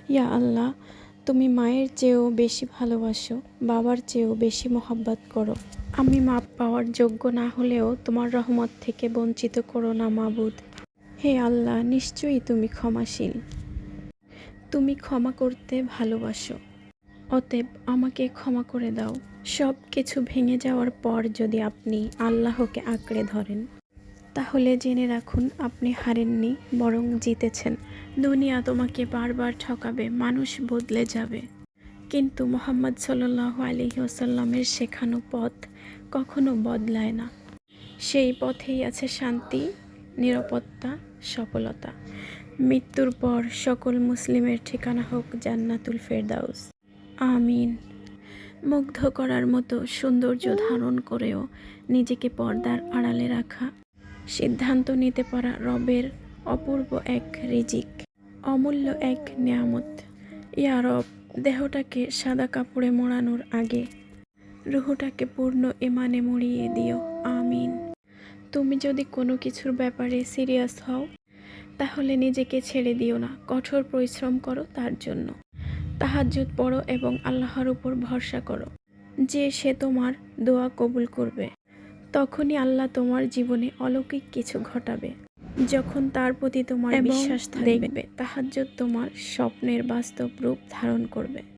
ইয়া আল্লাহ, তুমি মায়ের চেয়েও বেশি ভালোবাসো, বাবার চেয়েও বেশি মহব্বত করো। আমি মাপ পাওয়ার যোগ্য না হলেও তোমার রহমত থেকে বঞ্চিত করো না মাবুদ। হে আল্লাহ, নিশ্চয়ই তুমি ক্ষমাশীল, তুমি ক্ষমা করতে ভালোবাসো। অতএব আমাকে ক্ষমা করে দাও। সব কিছু ভেঙে যাওয়ার পর যদি আপনি আল্লাহকে আঁকড়ে ধরেন, তাহলে জেনে রাখুন আপনি হারেননি, বরং জিতেছেন। দুনিয়া তোমাকে বারবার ঠকাবে, মানুষ বদলে যাবে, কিন্তু মুহাম্মদ সাল্লাল্লাহু আলাইহি ওয়াসাল্লামের শেখানো পথ কখনো বদলায় না। সেই পথেই আছে শান্তি, নিরাপত্তা, সফলতা। মৃত্যুর পর সকল মুসলিমের ঠিকানা হোক জান্নাতুল ফেরদাউস। আমিন। মুগ্ধ করার মতো সৌন্দর্য ধারণ করেও নিজেকে পর্দার আড়ালে রাখা, সিদ্ধান্ত নিতে পারা রবের অপূর্ব এক রিজিক, অমূল্য এক নেয়ামত। ইয়া রব, দেহটাকে সাদা কাপড়ে মোড়ানোর আগে রুহটাকে পূর্ণ ইমানে মুড়িয়ে দিও। আমিন। তুমি যদি কোনো কিছুর ব্যাপারে সিরিয়াস হও, তাহলে নিজেকে ছেড়ে দিও না, কঠোর পরিশ্রম করো তার জন্য। তাহাজ্জুদ পড়ো এবং আল্লাহর উপর ভরসা করো যে সে তোমার দোয়া কবুল করবে। তখনই আল্লাহ তোমার জীবনে অলৌকিক কিছু ঘটাবে, যখন তার প্রতি তোমার বিশ্বাস থাকবে। তাহাজ্জুদ তোমার স্বপ্নের বাস্তব রূপ ধারণ করবে।